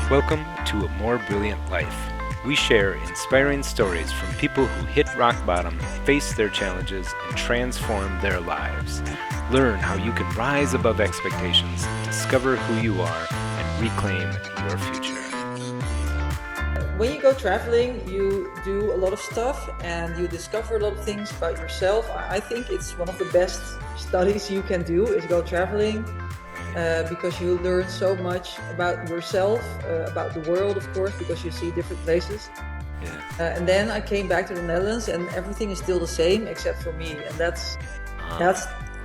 Welcome to A More Brilliant Life. We share inspiring stories from people who hit rock bottom, face their challenges, and transform their lives. Learn how you can rise above expectations, discover who you are, and reclaim your future. When you go traveling, you do a lot of stuff and you discover a lot of things about yourself. I think it's one of the best studies you can do is go traveling because you learn so much about yourself, about the world, of course, because you see different places. Yeah. And then I came back to the Netherlands and everything is still the same except for me. And that's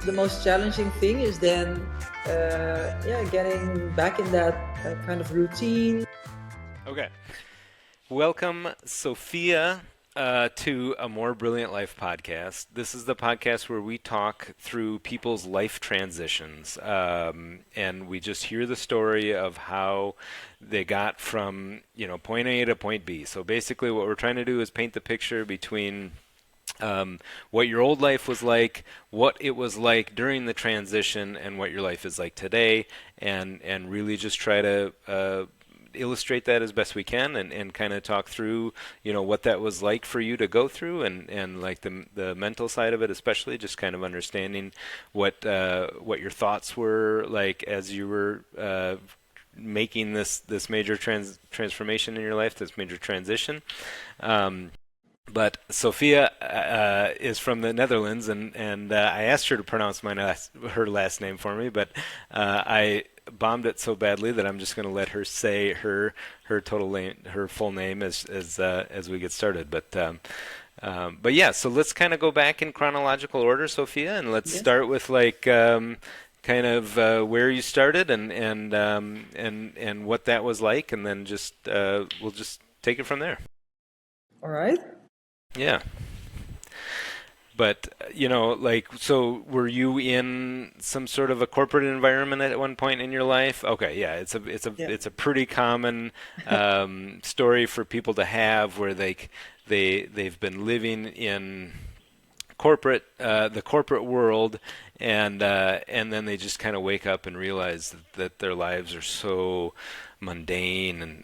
the most challenging thing is then getting back in that kind of routine. Okay. Welcome, Sophia, to A More Brilliant Life podcast. This is the podcast where we talk through people's life transitions, and we just hear the story of how they got from, point A to point B. So basically what we're trying to do is paint the picture between what your old life was like, what it was like during the transition, and what your life is like today, and really just try to illustrate that as best we can and kind of talk through what that was like for you to go through and like the mental side of it, especially just kind of understanding what your thoughts were like as you were making this major transformation in your life, this major transition. But Sophia is from the Netherlands, and I asked her to pronounce her last name for me, but I bombed it so badly that I'm just going to let her say her full name as we get started. But yeah, so let's kind of go back in chronological order, Sophia, and let's start with kind of where you started and what that was like, and then we'll just take it from there. All right. Yeah. But, so were you in some sort of a corporate environment at one point in your life? Okay, yeah, it's a pretty common story for people to have where they've been living in the corporate world, and then they just kind of wake up and realize that their lives are so mundane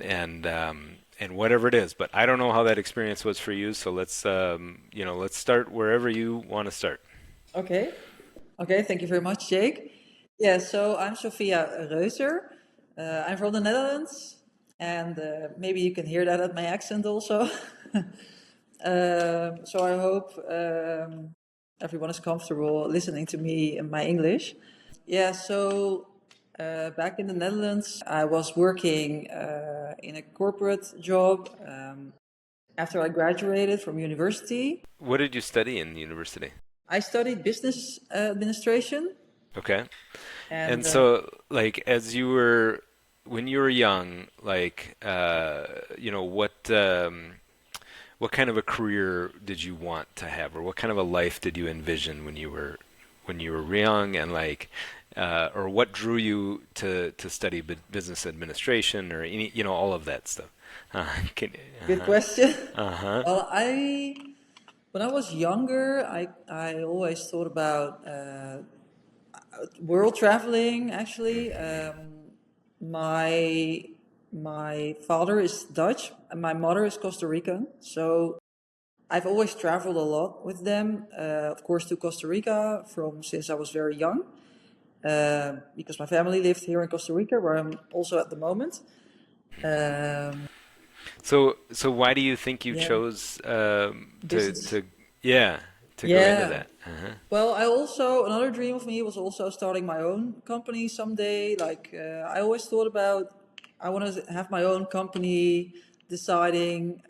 and whatever it is. But I don't know how that experience was for you, so let's start wherever you want to start. Okay. Thank you very much, Jake. Yeah, so I'm Sophia Reuser. I'm from the Netherlands, and maybe you can hear that at my accent also. So I hope everyone is comfortable listening to me in my English. Yeah, so back in the Netherlands, I was working in a corporate job after I graduated from university. What did you study in university? I studied business administration. Okay. And so, like, when you were young, like, what kind of a career did you want to have, or what kind of a life did you envision when you were young, and or what drew you to study business administration, or all of that stuff? Good question. Uh-huh. Well, when I was younger, I always thought about world traveling. Actually, my father is Dutch and my mother is Costa Rican, so I've always traveled a lot with them. Of course, to Costa Rica since I was very young, because my family lived here in Costa Rica, where I'm also at the moment. So why do you think you chose Business. to go into that? Uh-huh. Well, another dream of me was also starting my own company someday. Like, I always thought about, I want to have my own company, deciding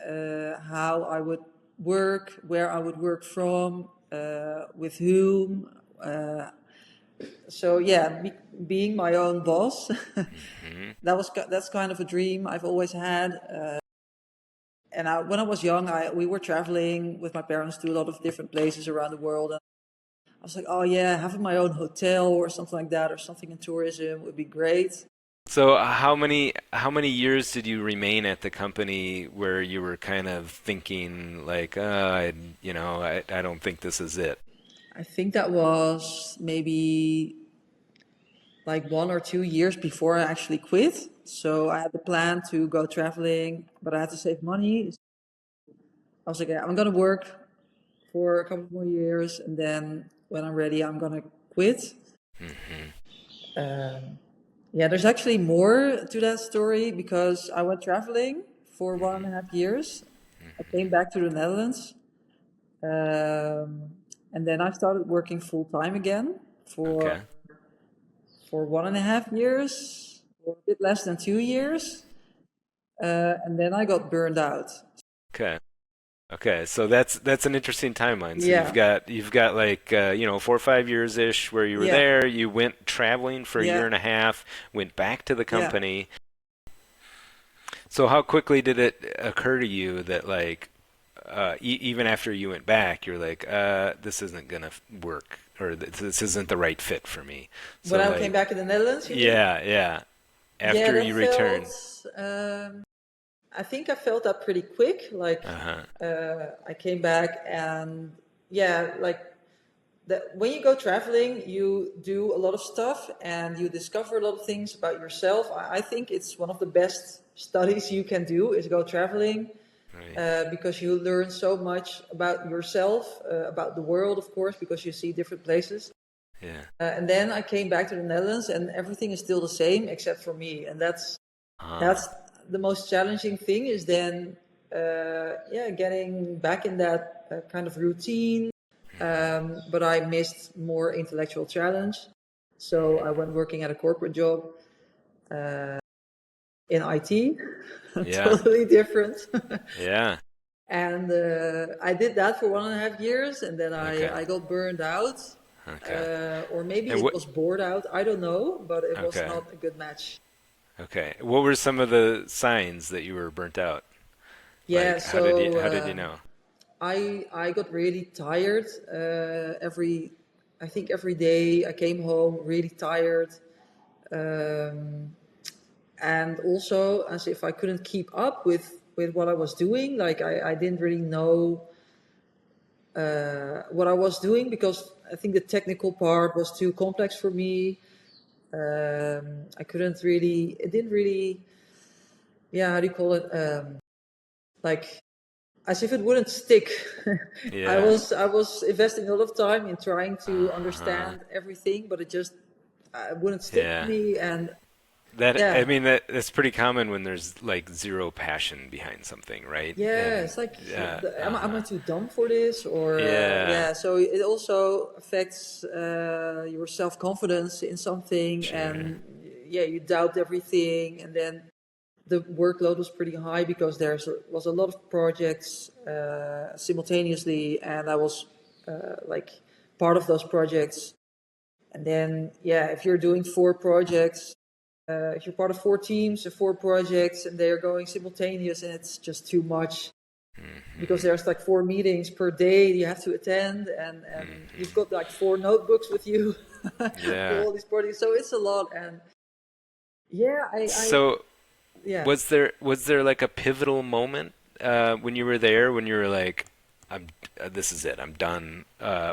how I would work, where I would work from, with whom. Being my own boss, Mm-hmm. that's kind of a dream I've always had. When I was young, we were traveling with my parents to a lot of different places around the world. And I was like, oh yeah, having my own hotel or something like that, or something in tourism would be great. So how many years did you remain at the company where you were kind of thinking like, I don't think this is it? I think that was maybe like 1 or 2 years before I actually quit. So I had the plan to go traveling, but I had to save money. I was like, yeah, I'm gonna work for a couple more years, and then when I'm ready, I'm gonna quit. Hmm. Um, yeah, there's actually more to that story because I went traveling for 1.5 years. I came back to the Netherlands, um, and then I started working full time again for Okay. for 1.5 years, or a bit less than 2 years, and then I got burned out. Okay. Okay, so that's an interesting timeline. So Yeah, you've got like 4 or 5 years ish where you were yeah, there. You went traveling for a year yeah, and a half, went back to the yeah. company. So how quickly did it occur to you that like even after you went back, you're like, this isn't gonna work, or this isn't the right fit for me. When So I came like, back in the Netherlands, you mean? yeah, yeah. Yeah, After that you felt. returned, Um, I think I felt that pretty quick. Like uh-huh. I came back, and yeah, like that when you go traveling, you do a lot of stuff and you discover a lot of things about yourself. I think it's one of the best studies you can do is go traveling Right. because you learn so much about yourself, about the world, of course, because you see different places. Yeah. And then I came back to the Netherlands, and everything is still the same except for me, and that's Ah. the most challenging thing. Is then yeah, getting back in that kind of routine. But I missed more intellectual challenge, so I went working at a corporate job in IT, Yeah. totally different. Yeah. And I did that for 1.5 years, and then Okay. I got burned out, Okay. or maybe And it what? was bored out. I don't know, but it was Okay. not a good match. Okay. What were some of the signs that you were burnt out? Yeah, Like, how did you so know? I got really tired. I think every day I came home really tired, um, and also as if I couldn't keep up with what I was doing. Like I didn't really know what I was doing because I think the technical part was too complex for me. I couldn't really. It didn't really. Yeah, how do you call it? Like as if it wouldn't stick. Yeah. I was investing a lot of time in trying to Uh-huh. understand everything, but it just wouldn't stick to Yeah. me. And That I yeah, mean that's pretty common when there's like zero passion behind something, right? yeah, And it's like, am I uh-huh. too dumb for this? Or Yeah. yeah, so it also affects your self confidence in something, Sure. and yeah, you doubt everything, and then the workload was pretty high because was a lot of projects simultaneously, and I was like part of those projects. And then, yeah, if you're doing four projects, if you're part of four teams and four projects, and they are going simultaneous, and it's just too much because Hmm. there's like four meetings per day you have to attend, and you've Hmm. got like four notebooks with you for Yeah. all these projects, so it's a lot. And yeah, So yeah. was there like a pivotal moment when you were there when you were like, I'm this is it, I'm done,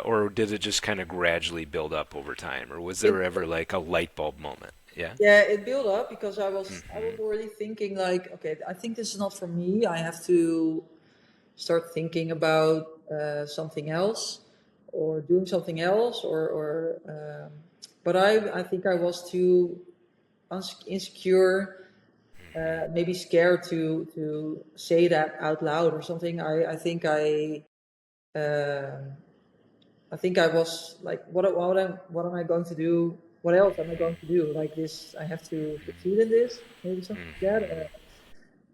or did it just kind of gradually build up over time, or was there It ever like a light bulb moment? Yeah. Yeah, it built up because I was Hmm. already thinking like, okay, I think this is not for me. I have to start thinking about something else or doing something else, but I think I was too insecure, maybe scared to say that out loud or something. Um I think I was like, what am I going to do? What else am I going to do? Like this, I have to succeed in this, maybe something like that.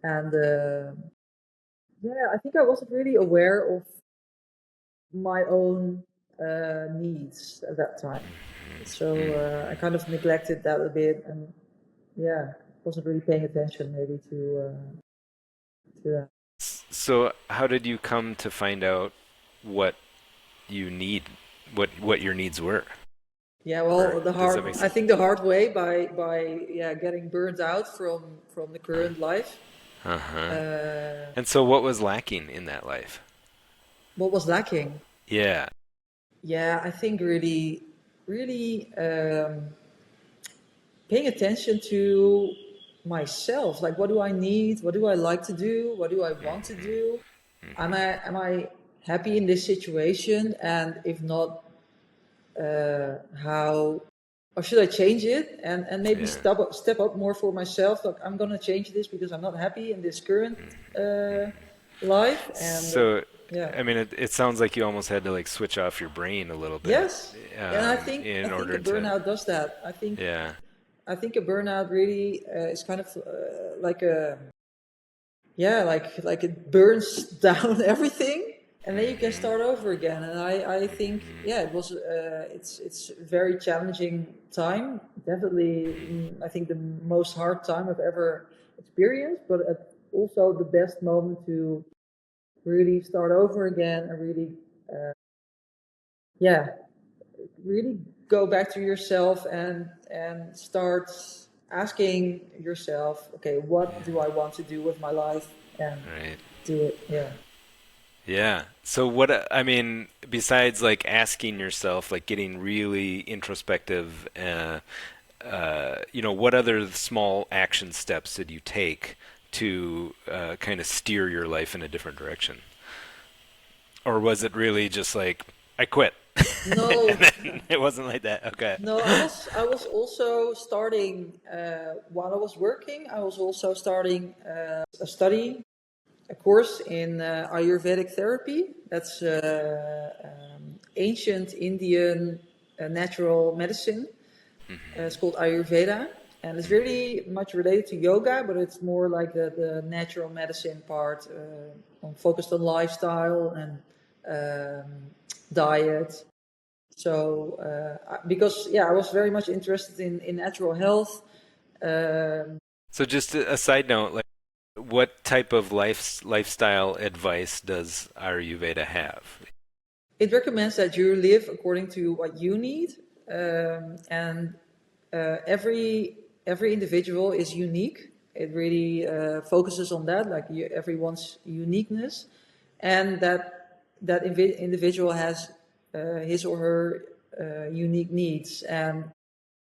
Hmm. And yeah, I think I wasn't really aware of my own needs at that time. So Hmm. I kind of neglected that a bit, and yeah, wasn't really paying attention maybe to that. So how did you come to find out what you need, what your needs were? Yeah, Or well, does that make I sense? think the hard way by yeah getting burned out from the current life. Uh-huh. Uh, And so what was lacking in that life? what was lacking? Yeah. Yeah, I think really, really. paying attention to myself. Like, what do I need? What do I like to do? What do I want to do? Am I happy in this situation? And if not, how, or should I change it and maybe Yeah. step up more for myself? Like, I'm gonna change this because I'm not happy in this current life. And So, yeah, I mean, it sounds like you almost had to like switch off your brain a little bit yes, and I in think a order to, burnout does that. yeah, I think a burnout really is kind of like a, yeah, like it burns down everything, and then you can start over again. And I think, yeah, it was it's a very challenging time. Definitely, I think the most hard time I've ever experienced, but also the best moment to really start over again and really, yeah, really go back to yourself and start asking yourself, okay, what do I want to do with my life, and right. do it. Yeah. Yeah. So what I mean, besides like asking yourself, like getting really introspective, what other small action steps did you take to kind of steer your life in a different direction? Or was it really just like, I quit? No, And then it wasn't like that. Okay. no, I was also starting while I was working. I was also starting a study, a course in Ayurvedic therapy. That's ancient Indian natural medicine. It's called Ayurveda, and it's really much related to yoga, but it's more like the natural medicine part, focused on lifestyle and diet. So, because, yeah, I was very much interested in natural health. Um, So just a side note, like what type of lifestyle advice does Ayurveda have? it recommends that you live according to what you need, and every individual is unique. It really focuses on that, like everyone's uniqueness, and that individual has his or her unique needs, and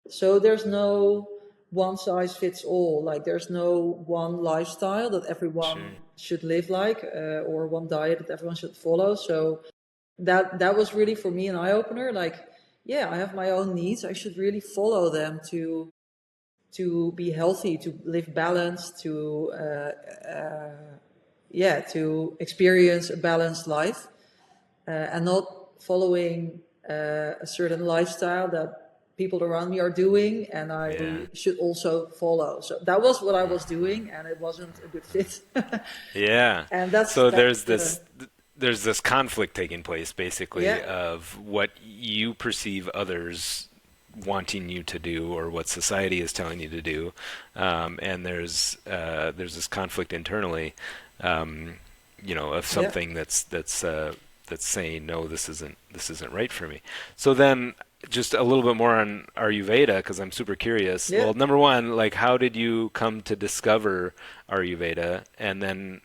so there's no one size fits all. Like, there's no one lifestyle that everyone Sure. should live like, or one diet that everyone should follow. So that was really for me an eye opener. Like, yeah, I have my own needs. I should really follow them to be healthy, to live balanced, to experience a balanced life, and not following a certain lifestyle that people around me are doing, and Yeah. I should also follow. So that was what I was doing, and it wasn't a good fit. Yeah. And that's So that's the, there's this conflict taking place basically yeah, of what you perceive others wanting you to do or what society is telling you to do, and there's this conflict internally, of yeah, something that's saying no, this isn't right for me. So then, just a little bit more on Ayurveda because I'm super curious. yeah. Well, number one, like how did you come to discover Ayurveda, and then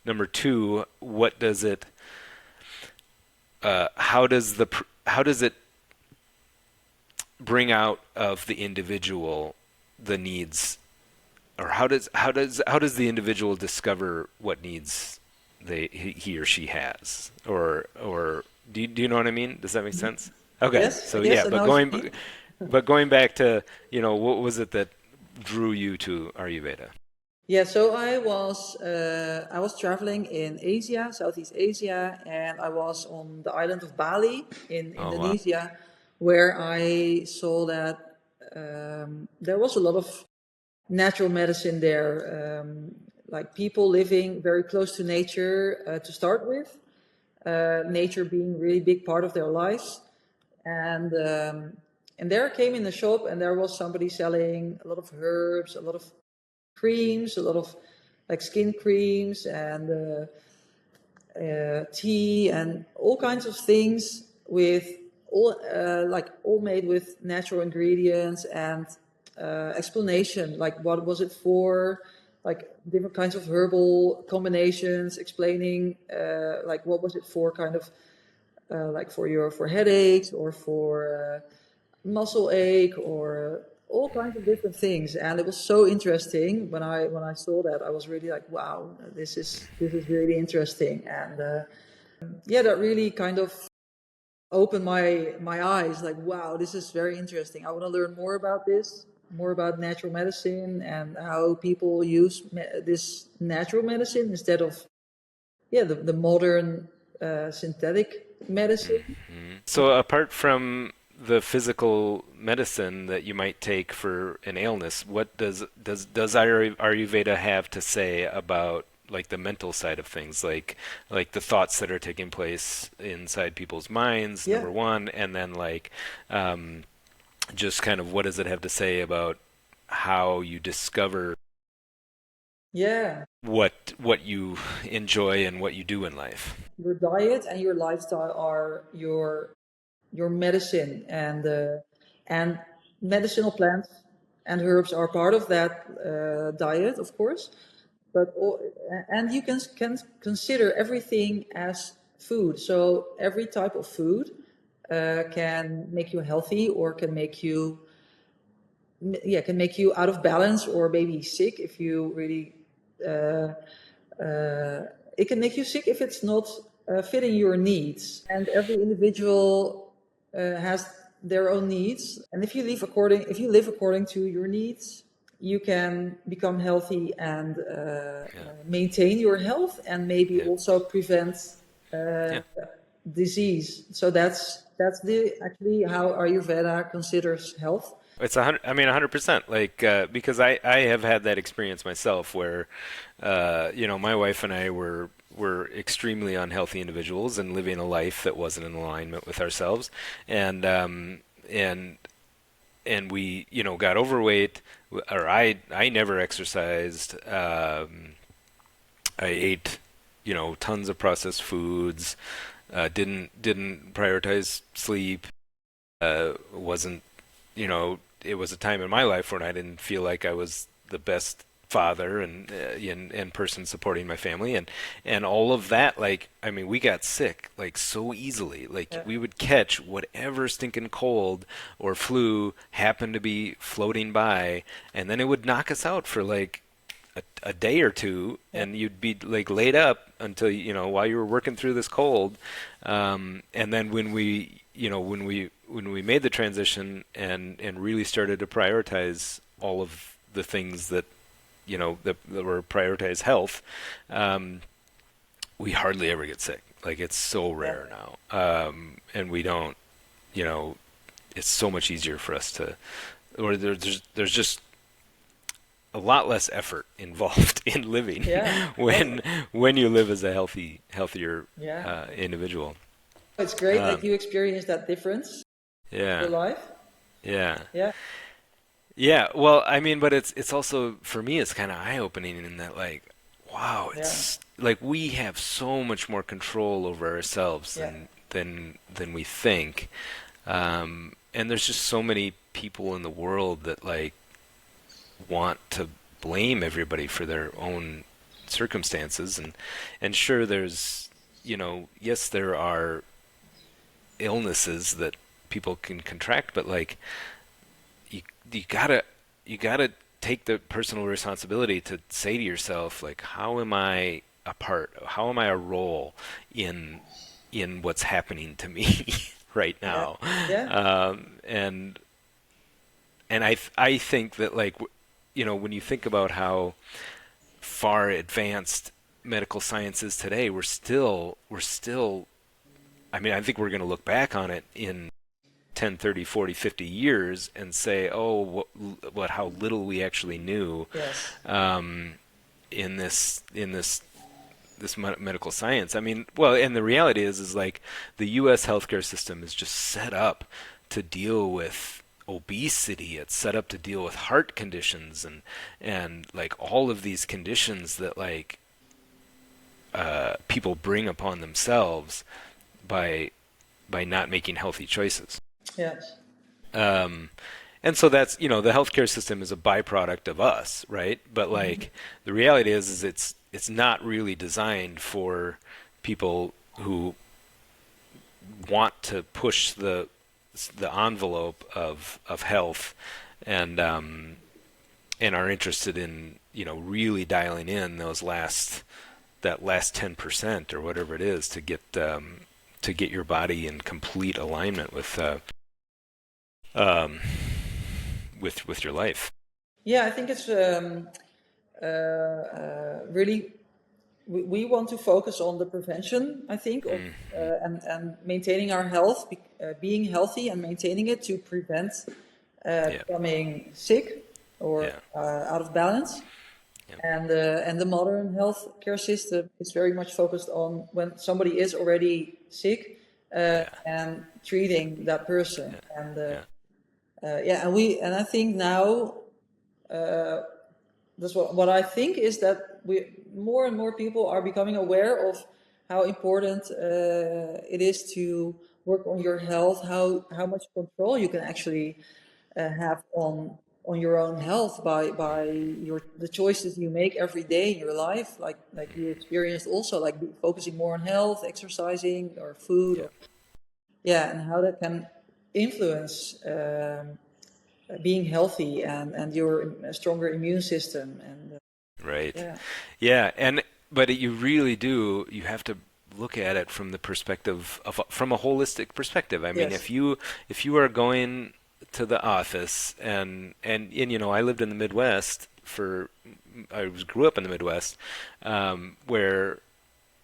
number two, what does it? How does it bring out of the individual the needs, or how does the individual discover what needs he or she has, or do you know what I mean? Does that make sense? Okay, Yes, so yes, yeah, I know what you mean. but going back to what was it that drew you to Ayurveda? Yeah, so I was traveling in Asia, Southeast Asia, and I was on the island of Bali in Oh wow. Indonesia, where I saw that there was a lot of natural medicine there, like people living very close to nature to start with, nature being a really big part of their lives, and there I came in the shop, and there was somebody selling a lot of herbs, a lot of creams, a lot of like skin creams, and tea, and all kinds of things with all made with natural ingredients, and explanation, like what was it for, like different kinds of herbal combinations, explaining like what was it for, kind of like for headaches, or for muscle ache, or all kinds of different things, and it was so interesting when I saw that. I was really like, wow, this is really interesting, and yeah, that really kind of opened my eyes. Like, wow, this is very interesting. I want to learn more about this, more about natural medicine and how people use this natural medicine instead of the modern synthetic medicine. So apart from the physical medicine that you might take for an illness, what does Ayurveda have to say about like the mental side of things, like the thoughts that are taking place inside people's minds, Yeah, number one, and then like just kind of what does it have to say about how you discover yeah. what you enjoy and what you do in life? Your diet and your lifestyle are your medicine, and medicinal plants and herbs are part of that diet, of course. But and you can consider everything as food. So every type of food can make you healthy, or can make you out of balance, or maybe sick if you really. Uh, it can make you sick if it's not fitting your needs. And every individual has their own needs. And if you live according to your needs, you can become healthy and Yeah, maintain your health, and maybe yeah, also prevent uh, yeah. disease. So that's the actually how Ayurveda considers health. It's 100. I mean, 100%. Like because I have had that experience myself, where my wife and I were extremely unhealthy individuals and living a life that wasn't in alignment with ourselves, and and we got overweight, or I never exercised. I ate tons of processed foods. Didn't prioritize sleep. Wasn't it was a time in my life when I didn't feel like I was the best father and person supporting my family, and all of that. Like, I mean, we got sick like so easily. Like, Yeah, we would catch whatever stinking cold or flu happened to be floating by, and then it would knock us out for like a day or two, yeah, and you'd be like laid up until while you were working through this cold. And then when we made the transition and really started to prioritize all of the things that that were prioritized health, we hardly ever get sick. Like, it's so yeah, rare now, and we don't. It's so much easier for us to, or there's just a lot less effort involved in living yeah. when you live as a healthier Yeah. individual. It's great that Um, you experience that difference in yeah, your life. yeah, Yeah, yeah. Well, I mean, but it's also for me, it's kind of eye-opening in that, like, wow, yeah, it's like we have so much more control over ourselves yeah, than we think. And there's just so many people in the world that like want to blame everybody for their own circumstances, and sure, there's yes, there are illnesses that people can contract, but like you you gotta you gotta take the personal responsibility to say to yourself, like, how am I a part, how am I a role in what's happening to me right yeah, now. yeah, And I think that, like, when you think about how far advanced medical science is today, we're still I mean, I think we're going to look back on it in 10, 30, 40, 50 years and say, oh, what how little we actually knew yes, um, in this medical science. I mean, well, and the reality is like the U.S. healthcare system is just set up to deal with obesity. It's set up to deal with heart conditions and like all of these conditions that like people bring upon themselves by not making healthy choices. yes, Um, and so that's, the healthcare system is a byproduct of us, right? But like the reality is it's not really designed for people who want to push the envelope of health and are interested in, really dialing in that last 10% or whatever it is to get your body in complete alignment um, with your life. Yeah, I think it's really we want to focus on the prevention, I think, of and maintaining our health, being healthy and maintaining it to prevent Yeah, becoming sick or yeah, out of balance. yeah, And the modern healthcare system is very much focused on when somebody is already sick yeah, and treating that person. yeah, And yeah. yeah, and I think now that's what I think is that we more and more people are becoming aware of how important it is to work on your health, how much control you can actually have on your own health by the choices you make every day in your life, like you experienced also, like focusing more on health, exercising, or food, Yeah. or yeah, and how that can influence being healthy and your stronger immune system and Right. yeah. Yeah, but you really do. You have to look at it from the perspective from a holistic perspective. I mean, Yes. if you are going to the office and I lived in the Midwest grew up in the Midwest, where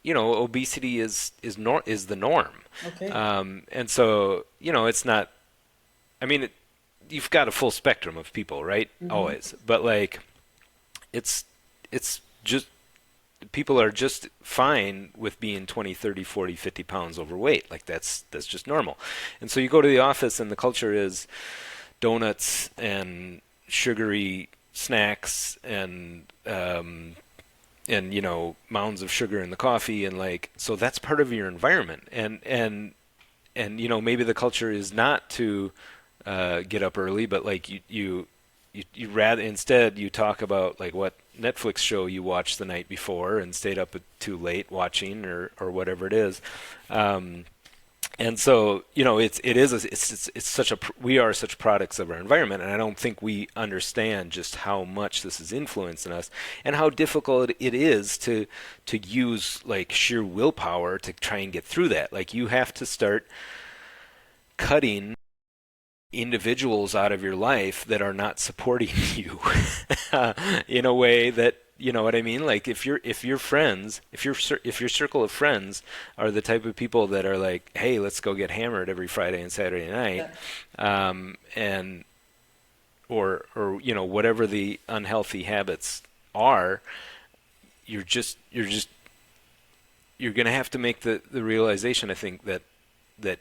obesity is the norm, Okay. and so it's not. I mean, you've got a full spectrum of people, right? Mm-hmm. Always, but like it's it's just people are just fine with being 20, 30, 40, 50 pounds overweight. Like that's just normal. And so you go to the office and the culture is donuts and sugary snacks and mounds of sugar in the coffee, and like, so that's part of your environment. And maybe the culture is not to get up early, but like you rather instead you talk about like what Netflix show you watched the night before and stayed up too late watching or whatever it is. And so it's such a we are such products of our environment, and I don't think we understand just how much this is influencing us and how difficult it is to use like sheer willpower to try and get through that. Like you have to start cutting individuals out of your life that are not supporting you in a way that, you know what I mean? Like if your friends, if your circle of friends are the type of people that are like, hey, let's go get hammered every Friday and Saturday night, Yeah. and or whatever the unhealthy habits are, you're gonna have to make the realization, I think, that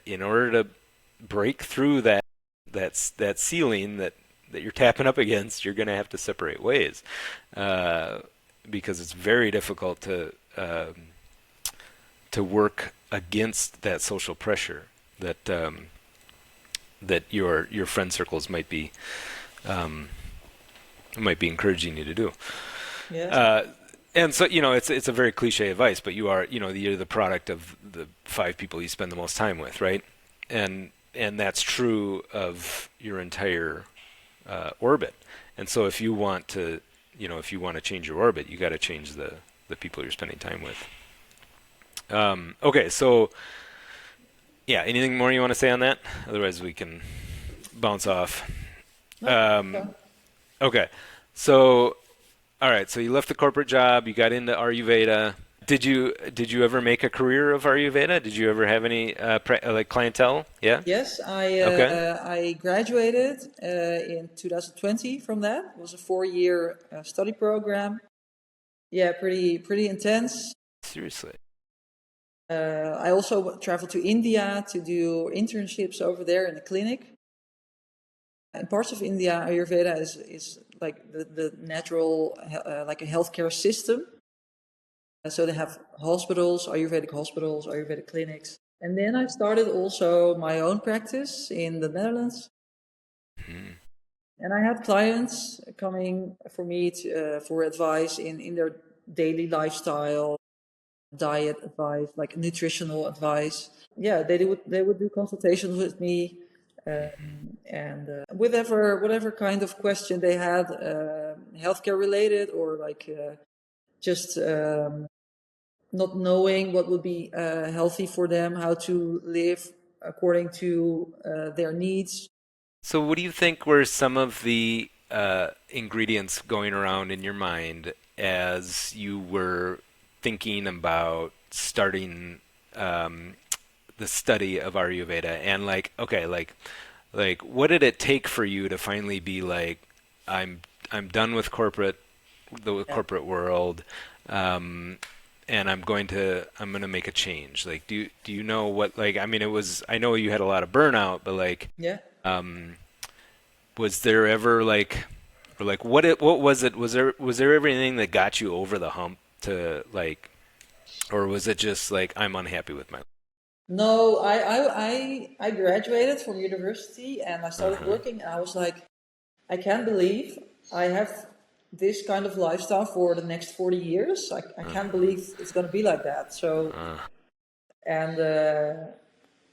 in order to break through that ceiling that you're tapping up against, you're going to have to separate ways, because it's very difficult to work against that social pressure that your friend circles might be encouraging you to do. Yes. And so, it's a very cliche advice, but you're the product of the 5 people you spend the most time with, right? And that's true of your entire orbit. And so if you want to change your orbit, you got to change the people you're spending time with. Okay, so yeah, anything more you want to say on that? Otherwise, we can bounce off. No. Um, okay, so all right, so you left the corporate job, you got into Ayurveda. Did you ever make a career of Ayurveda? Did you ever have any like clientele? Yeah. Yes, Okay. I graduated in 2020 from that. It was a 4-year study program. Yeah, pretty intense. Seriously. I also traveled to India to do internships over there in the clinic. In parts of India, Ayurveda is like the natural, like a healthcare system. So they have hospitals, Ayurvedic clinics. And then I started also my own practice in the Netherlands. Hmm. And I had clients coming for me for advice in their daily lifestyle, diet advice, like nutritional advice. Yeah, they would do consultations with me And whatever kind of question they had, healthcare related or like just not knowing what would be healthy for them, how to live according to their needs. So, what do you think were some of the ingredients going around in your mind as you were thinking about starting the study of Ayurveda? And like, okay, like, what did it take for you to finally be like, I'm I'm done with the Yeah. corporate world, and I'm gonna make a change. Like, do you know what? Like, I mean, I know you had a lot of burnout, but like, Yeah. um, was there ever like, or like, what was it? Was there everything that got you over the hump to like, or was it just like I'm unhappy with my? No, I graduated from university and I started Uh-huh. working and I was like, I can't believe I have this kind of lifestyle for the next 40 years. I can't Uh-huh. believe it's going to be like that. So, Uh, and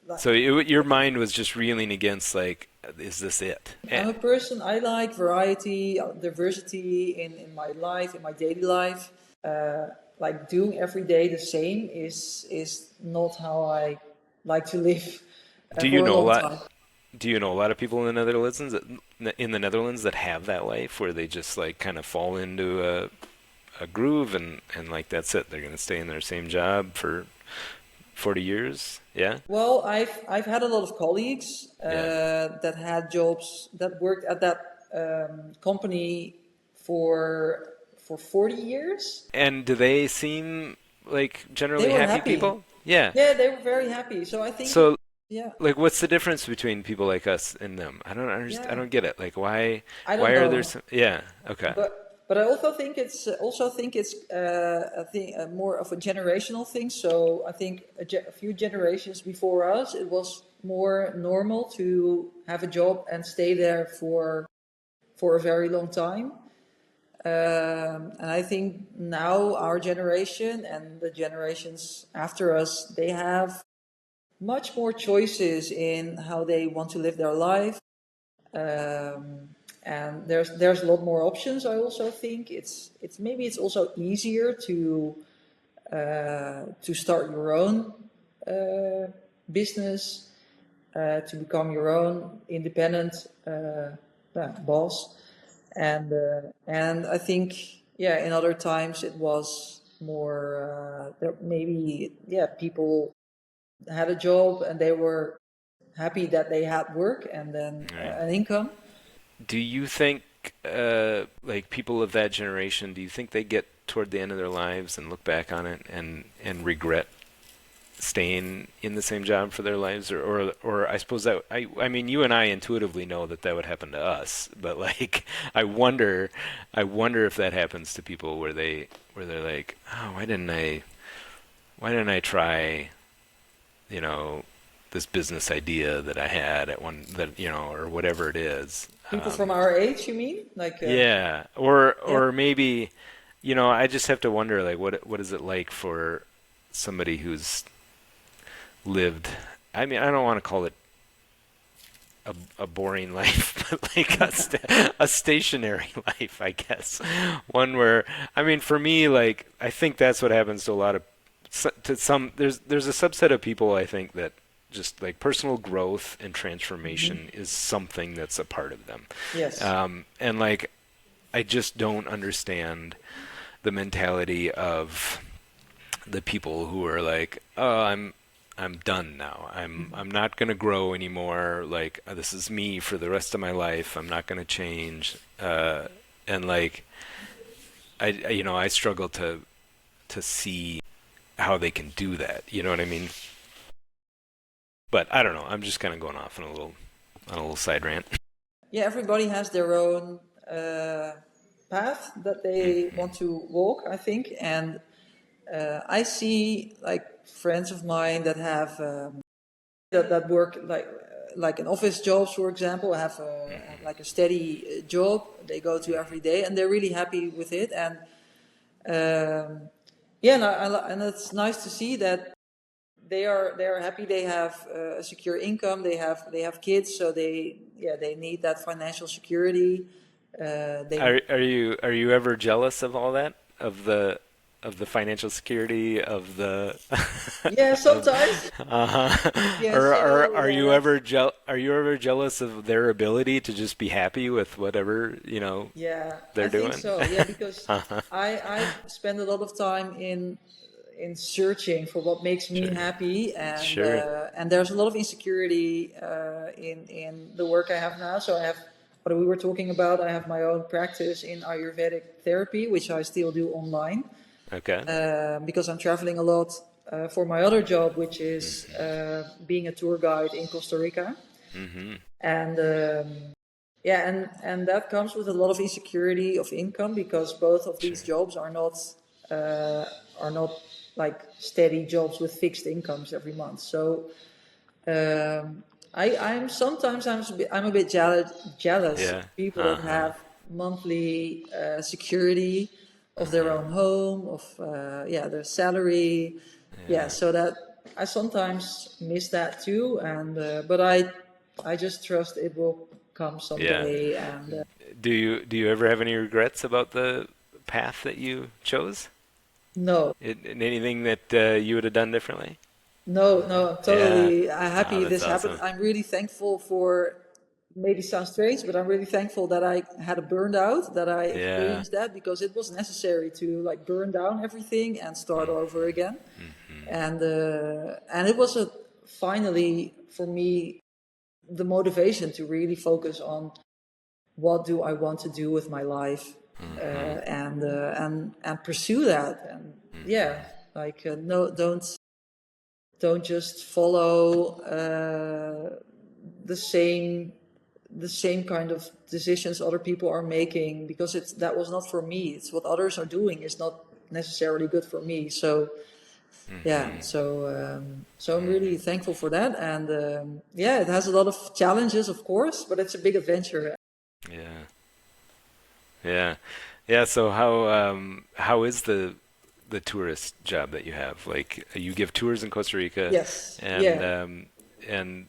like, so your mind was just reeling against like, is this it? I'm a person, I like variety, diversity in my life, in my daily life. Uh, like doing every day the same is not how I like to live Do you for a know a long lot? time. Do you know a lot of people in the Netherlands that have that life where they just like kind of fall into a groove and like that's it. They're gonna stay in their same job for 40 years. Yeah, Well, I've had a lot of colleagues yeah. that had jobs that worked at that company for 40 years. And do they seem like They generally were happy happy. people? Yeah. Yeah, they were very happy. So I think, So yeah, like, what's the difference between people like us and them? I don't understand. I yeah, don't get it. Like, why? I Why don't are there know. some? Yeah. Okay. But I also think it's a thing more of a generational thing. So I think a few generations before us, it was more normal to have a job and stay there for a very long time. And I think now our generation and the generations after us, they have much more choices in how they want to live their life. Um, and there's a lot more options. I also think it's maybe it's also easier to start your own business, to become your own independent boss. And I think, yeah, in other times it was more there maybe, yeah, people had a job and they were happy that they had work and then All right. an income. Do you think, like people of that generation, do you think they get toward the end of their lives and look back on it and regret staying in the same job for their lives, or I suppose that I mean you and I intuitively know that that would happen to us, but like I wonder if that happens to people where they're like, oh, why didn't I try, you know, this business idea that I had at one that or whatever it is. People from our age, you mean? Like, Yeah, or yeah, or maybe, I just have to wonder like what is it like for somebody who's lived. I mean, I don't want to call it a boring life, but like a stationary life, I guess. One where, I mean, for me, like, I think that's what happens to a lot of, to some, there's a subset of people, I think, that just like personal growth and hmm, transformation is something that's a part of them. yes. And like, I just don't understand the mentality of the people who are like, oh, I'm done now. I'm Mhm. not gonna grow anymore. Like, this is me for the rest of my life. I'm not gonna change. And like I struggle to see how they can do that. You know what I mean? But I don't know. I'm just kind of going off on a little side rant. Yeah, everybody has their own uh, path that they want to walk, I think. And I see like friends of mine that have that work like in office jobs, for example, have like a steady job they go to every day, and they're really happy with it. And yeah, and it's nice to see that they are happy. They have a secure income. They have kids, so they need that financial security. They Are you ever jealous of all that? Of the financial security of the Yeah, of sometimes. Yeah, or so yeah, that's are you ever jealous of their ability to just be happy with whatever, yeah, I they're think doing? so. Yeah, because Uh-huh. I've spent a lot of time in searching for what makes me Sure. happy, Sure. and there's a lot of insecurity in the work I have now. So I have what we were talking about. I have my own practice in Ayurvedic therapy, which I still do online Okay. because I'm traveling a lot for my other job, which is Hmm. being a tour guide in Costa Rica, Hmm. and yeah, and that comes with a lot of insecurity of income because both of these Sure. jobs uh, are not like steady jobs with fixed incomes every month. So I'm sometimes I'm a bit jealous Yeah. of people that Uh-huh. have monthly security of their Uh-huh. own home, of their salary. Yeah, Yeah. so that I sometimes miss that too, and but I just trust it will come Yeah. someday. And Do you ever have any regrets about the path that you chose? no, Anything that you would have done differently? no, I'm Yeah. totally Oh, happy that's this happened. awesome. I'm really thankful for. Maybe sounds strange, but I'm really thankful that I had a burnout, that I Yeah. experienced that because it was necessary to like burn down everything and start over again. Hmm. And it was finally for me the motivation to really focus on what do I want to do with my life, Hmm. and pursue that. And yeah, like no, don't just follow the same the same kind of decisions other people are making because that was not for me. It's what others are doing is not necessarily good for me. So yeah, Hmm. so I'm really thankful for that. And yeah, it has a lot of challenges, of course, but it's a big adventure. Yeah. Yeah. Yeah. So how is the tourist job that you have? Like you give tours in Costa Rica, Yes, and yeah. and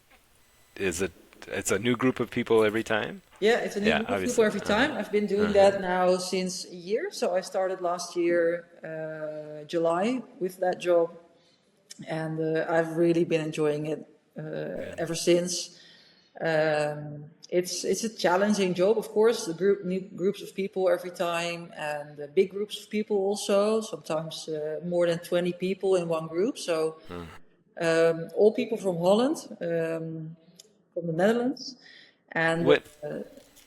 is it's a new group of people every time? Yeah, it's a new Yeah, group of people obviously. every Uh-huh. time. I've been doing Uh-huh. that now since a year. So I started last year, July, with that job, and I've really been enjoying it Good. ever since. It's a challenging job, of course. The new groups of people every time, and big groups of people also. Sometimes more than 20 people in one group. So Uh, all people from Holland, from the Netherlands, and what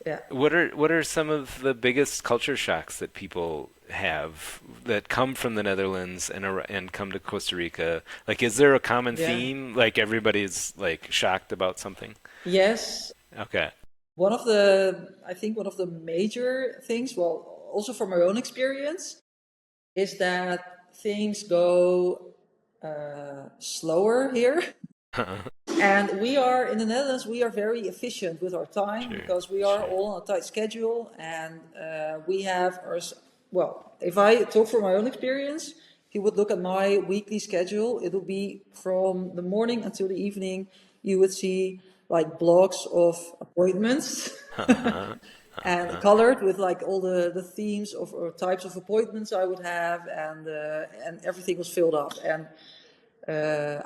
yeah, what are some of the biggest culture shocks that people have that come from the Netherlands and come to Costa Rica? Like, is there a common yeah, theme? Like everybody's like shocked about something? yes. Okay. I think one of the major things, well, also from my own experience, is that things go slower here. And we are in the Netherlands, we are very efficient with our time Sure. because we are Sure. all on a tight schedule. And we have well, if I talk from my own experience, if you would look at my weekly schedule, it will be from the morning until the evening. You would see like blocks of appointments Uh-huh. and Uh-huh. colored with like all the themes of or types of appointments I would have, and everything was filled up. And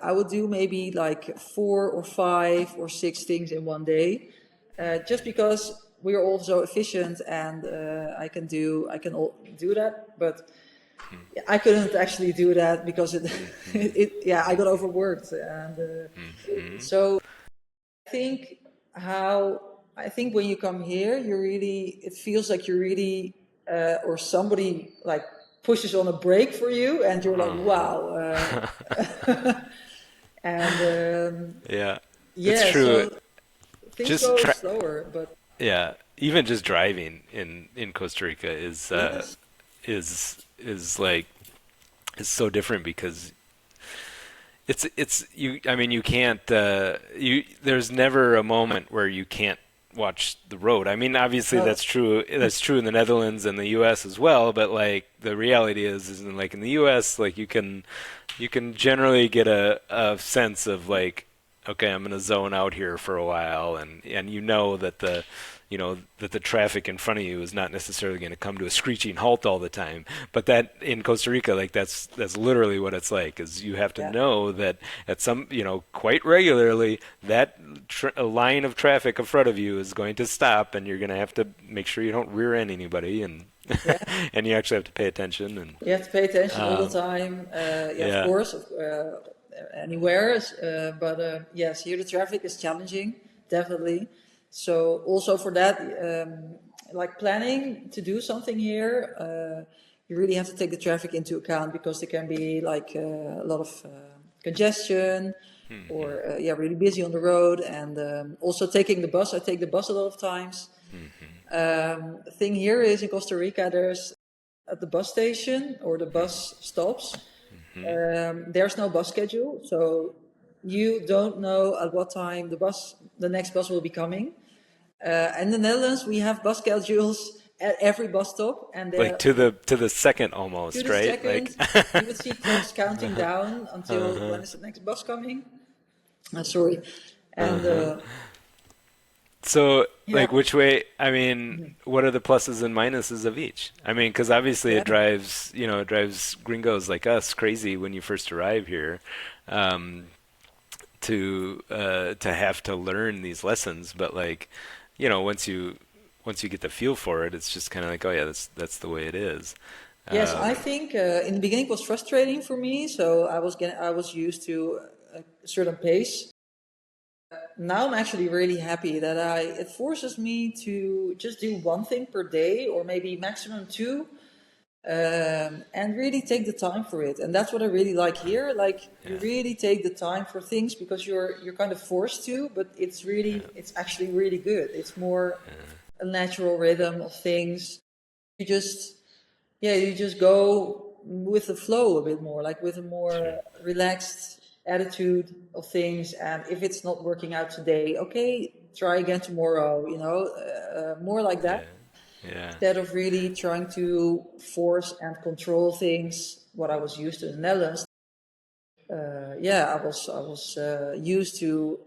I would do maybe like 4 or 5 or 6 things in one day, just because we are all so efficient, and I can do that. But I couldn't actually do that because Mm-hmm. yeah, I got overworked. And Mm-hmm. so I think I think when you come here, it feels like you're really, or somebody like pushes on a brake for you, and you're like, wow. And Yeah, it's yeah, true. so things Just go try. slower, but Yeah, even just driving in Costa Rica yes, is like is so different because it's you. I mean, you can't. There's never a moment where you can't watch the road. I mean, obviously No. that's true. That's true in the Netherlands and the U.S. as well. But like the reality is like in the U.S., like you can generally get a sense of like, okay, I'm going to zone out here for a while, and you know that the traffic in front of you is not necessarily going to come to a screeching halt all the time. But that in Costa Rica, like that's literally what it's like. Is you have to Yeah. know that at some, quite regularly that a line of traffic in front of you is going to stop, and you're going to have to make sure you don't rear end anybody, and Yeah. and you actually have to pay attention. And You have to pay attention all the um, time. Yeah, of yeah, course, anywhere. But yes, here the traffic is challenging, definitely. So also for that, like planning to do something here, you really have to take the traffic into account because there can be like a lot of congestion or yeah, really busy on the road, and also taking the bus. I take the bus a lot of times. Thing here is in Costa Rica, there's at the bus station or the bus stops, there's no bus schedule, so you don't know at what time the next bus will be coming. In the Netherlands, we have bus schedules at every bus stop, and like they're to the second to almost, the right? Like, second. You would see clocks counting down until when is the next bus coming. Sorry, and so yeah, like which way? I mean, what are the pluses and minuses of each? I mean, because obviously yeah. it drives gringos like us crazy when you first arrive here. Um, to have to learn these lessons, but like, once you get the feel for it, it's just kind of like, oh yeah, that's the way it is. Yes, I Um, think in the beginning it was frustrating for me. So I was used to a certain pace. Now I'm actually really happy that it forces me to just do one thing per day or maybe maximum two, and really take the time for it. And that's what I really like here. Like you yeah, really take the time for things because you're kind of forced to, but it's actually really good. It's more a natural rhythm of things. You just yeah, you just go with the flow a bit more, like with a sure, more relaxed attitude of things. And if it's not working out today, okay, try again tomorrow, more like that. yeah, yeah, Instead of really trying to force and control things, what I was used to in the Netherlands. Yeah, I was used to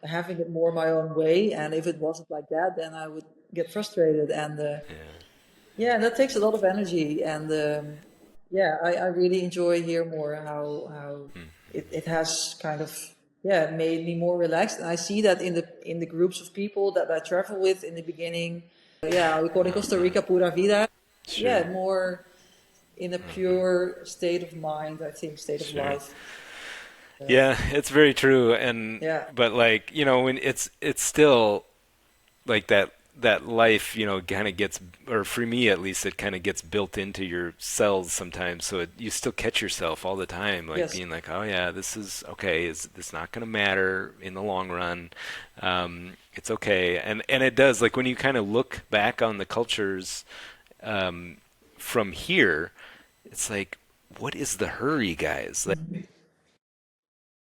having it more my own way. And if it wasn't like that, then I would get frustrated. And yeah. yeah, that takes a lot of energy, and yeah, I really enjoy here more how it has kind of yeah made me more relaxed, and I see that in the groups of people that I travel with in the beginning. Yeah, we call it Costa Rica pura vida. Yeah, Sure, more in a pure state of mind, I think, state of sure. life. Yeah, it's very true. And Yeah. but like, when it's still like that life, kind of gets, or for me at least, it kind of gets built into your cells sometimes. So you still catch yourself all the time, like Yes. being like, oh yeah, this is okay. Is this not going to matter in the long run? It's okay, and it does. Like when you kind of look back on the cultures from here, it's like, what is the hurry, guys? Like,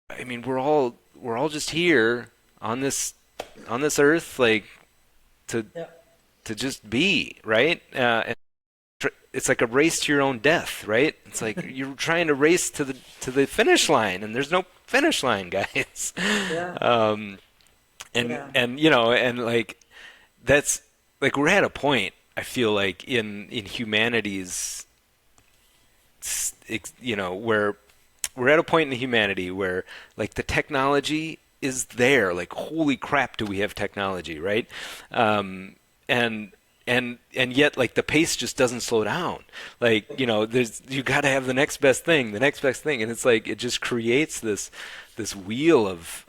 I mean, we're all just here on this earth, like to Yeah. to just be, right? And it's like a race to your own death, right? It's like you're trying to race to the finish line, and there's no finish line, guys. Yeah. Um, and Yeah. and and like that's like we're at a point. I feel like in humanity's, where we're at a point in humanity where like the technology is there. Like, holy crap, do we have technology, right? Um, and and yet like the pace just doesn't slow down. Like, there's you got to have the next best thing, and it's like it just creates this wheel of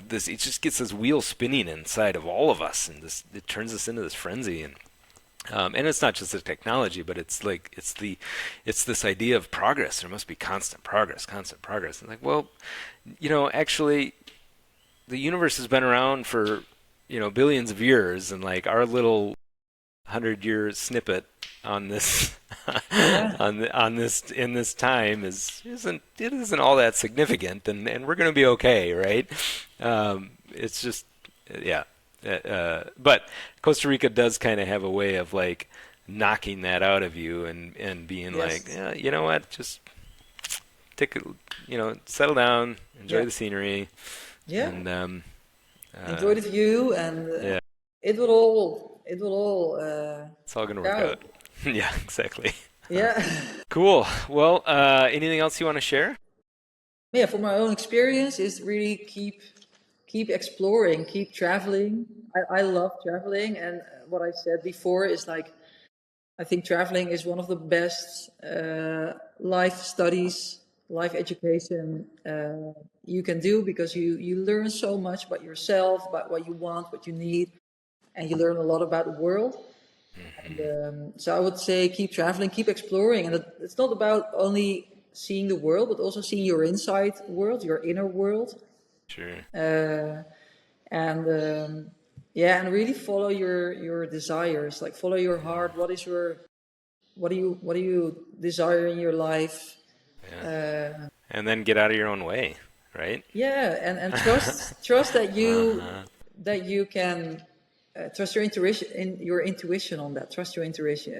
this. It just gets this wheel spinning inside of all of us, and it turns us into this frenzy. And it's not just the technology, but it's like it's this idea of progress. There must be constant progress, constant progress. And like, well, actually, the universe has been around for billions of years, and like our little 100-year snippet on this Yeah. on this in this time isn't all that significant, and we're going to be okay, right? It's just yeah. But Costa Rica does kind of have a way of like knocking that out of you and being like, Yes. yeah, you know what, just take a, settle down, enjoy Yeah. the scenery, Yeah. and Enjoy uh, the view, and yeah, it will all it's all gonna work work out. out. Yeah, exactly. Yeah. Cool. Well, anything else you want to share? Yeah, from my own experience, is really keep exploring, keep traveling. I love traveling, and what I said before is like I think traveling is one of the best life studies, life education you can do, because you learn so much about yourself, about what you want, what you need, and you learn a lot about the world. And Hmm. so I would say keep traveling, keep exploring, and it's not about only seeing the world, but also seeing your inside world, your inner world, Sure. uh, and yeah, and really follow your desires, like follow your heart. What do you desire in your life? Yeah. Uh, And then get out of your own way, right? yeah, and trust that you Uh-huh. can trust your intuition on that. Trust your intuition.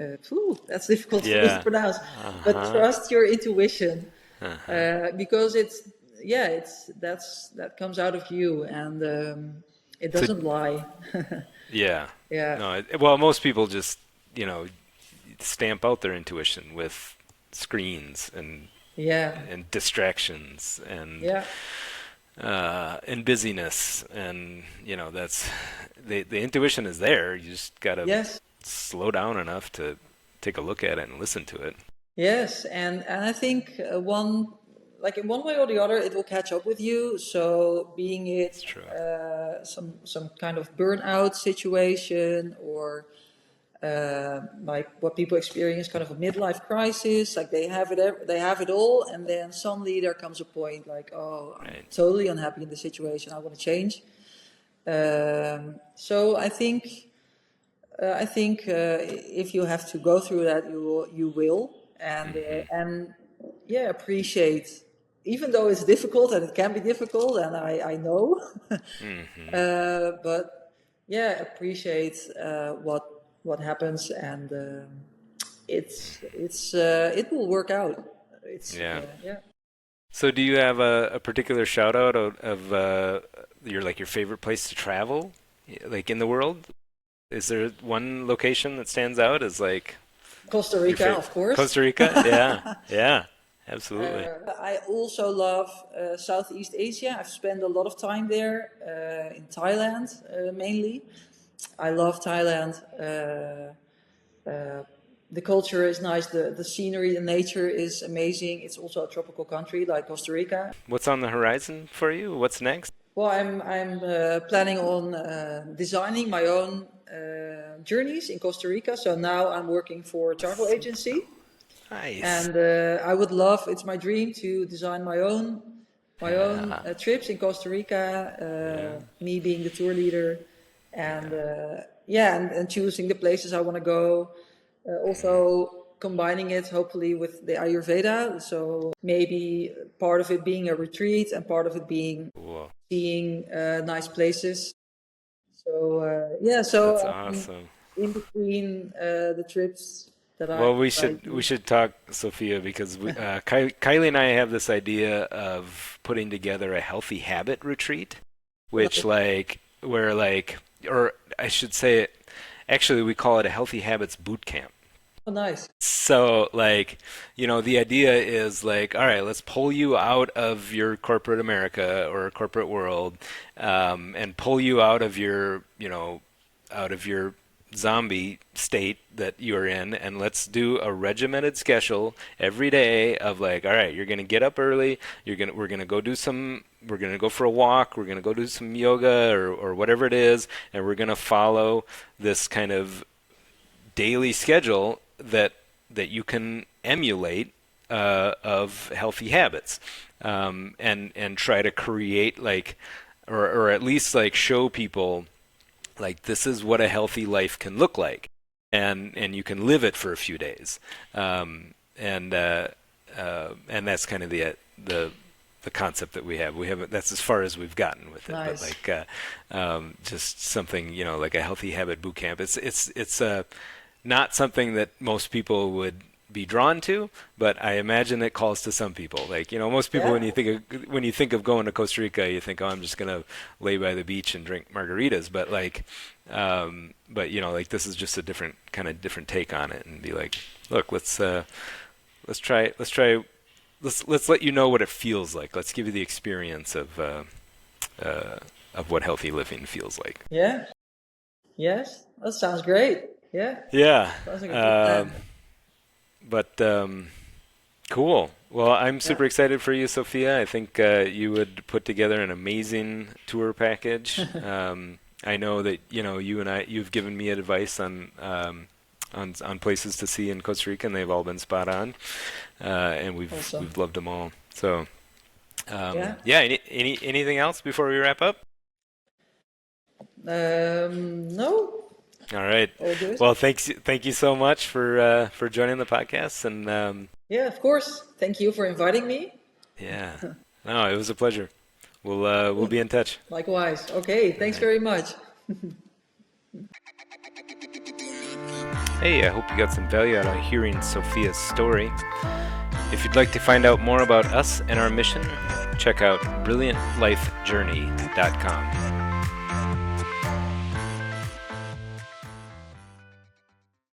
That's difficult for me to Yeah. pronounce, but Uh-huh. trust your intuition, Uh-huh. because that comes out of you, and it So, doesn't lie. yeah. Yeah, No, well, most people just, you know, stamp out their intuition with screens yeah, and distractions yeah. and busyness, and that's the intuition is there. You just gotta Yes, slow down enough to take a look at it and listen to it. yes, and I think like in one way or the other, it will catch up with you. So, being It's it true. some kind of burnout situation, or like what people experience, kind of a midlife crisis, like they have it all, and then suddenly there comes a point like, oh, I'm Right. totally unhappy in the situation. I want to change. So I think if you have to go through that, you will, Hmm. and yeah, appreciate, even though it's difficult, and it can be difficult, and I know, Hmm. but yeah, appreciate what happens, and it will work out. It's Yeah. yeah. So, do you have a particular shout out of your favorite place to travel, like in the world? Is there one location that stands out as like Costa your Rica, favorite? of course. Costa Rica? Yeah, yeah, absolutely. I also love Southeast Asia. I've spent a lot of time there, in Thailand mainly. I love Thailand. The culture is nice. The scenery, the nature is amazing. It's also a tropical country like Costa Rica. What's on the horizon for you? What's next? Well, I'm planning on designing my own journeys in Costa Rica. So now I'm working for a travel agency. Nice. And I would love, it's my dream to design my own Yeah, trips in Costa Rica, yeah, me being the tour leader, and yeah. yeah, and choosing the places I want to go. Also combining it hopefully with the Ayurveda. So maybe part of it being a retreat, and part of it being Cool. seeing nice places. So yeah, That's so awesome. in between the trips that I, Well, we that I should we do. should talk, Sophia, because Kylie and I have this idea of putting together a healthy habit retreat, which like where like or I should say it actually we call it a healthy habits boot camp. Oh, nice. So, like, the idea is like, all right, let's pull you out of your corporate America or corporate world, and pull you out of your zombie state that you're in, and let's do a regimented schedule every day of like, all right, you're gonna get up early, we're gonna go for a walk, we're gonna go do some yoga or whatever it is, and we're gonna follow this kind of daily schedule that you can emulate of healthy habits, and try to create like or at least like show people like this is what a healthy life can look like, and you can live it for a few days, and that's kind of the the concept that we have. We haven't. That's as far as we've gotten with it. But Nice. like just something, like a healthy habit boot camp. It's not something that most people would be drawn to, but I imagine it calls to some people. Like, most people Yeah. when you think of going to Costa Rica, you think, oh, I'm just gonna lay by the beach and drink margaritas. But like, like this is just a different take on it, and be like, look, let's try let's let you know what it feels like. Let's give you the experience of what healthy living feels like. Yeah. Yes. That sounds great. Yeah. Yeah. Sounds like a good Um, plan. but cool. Well, I'm Yeah. super excited for you, Sophia. I think you would put together an amazing tour package. I know that you've given me advice on places to see in Costa Rica, and they've all been spot on, and Awesome. we've loved them all. So, Yeah. yeah. Anything else before we wrap up? No, All right. all good. Well, thank you so much for joining the podcast, and Yeah, of course. Thank you for inviting me. yeah, no, it was a pleasure. We'll be in touch. Likewise. Okay, All thanks right. very much. Hey, I hope you got some value out of hearing Sophia's story. If you'd like to find out more about us and our mission, check out brilliantlifejourney.com.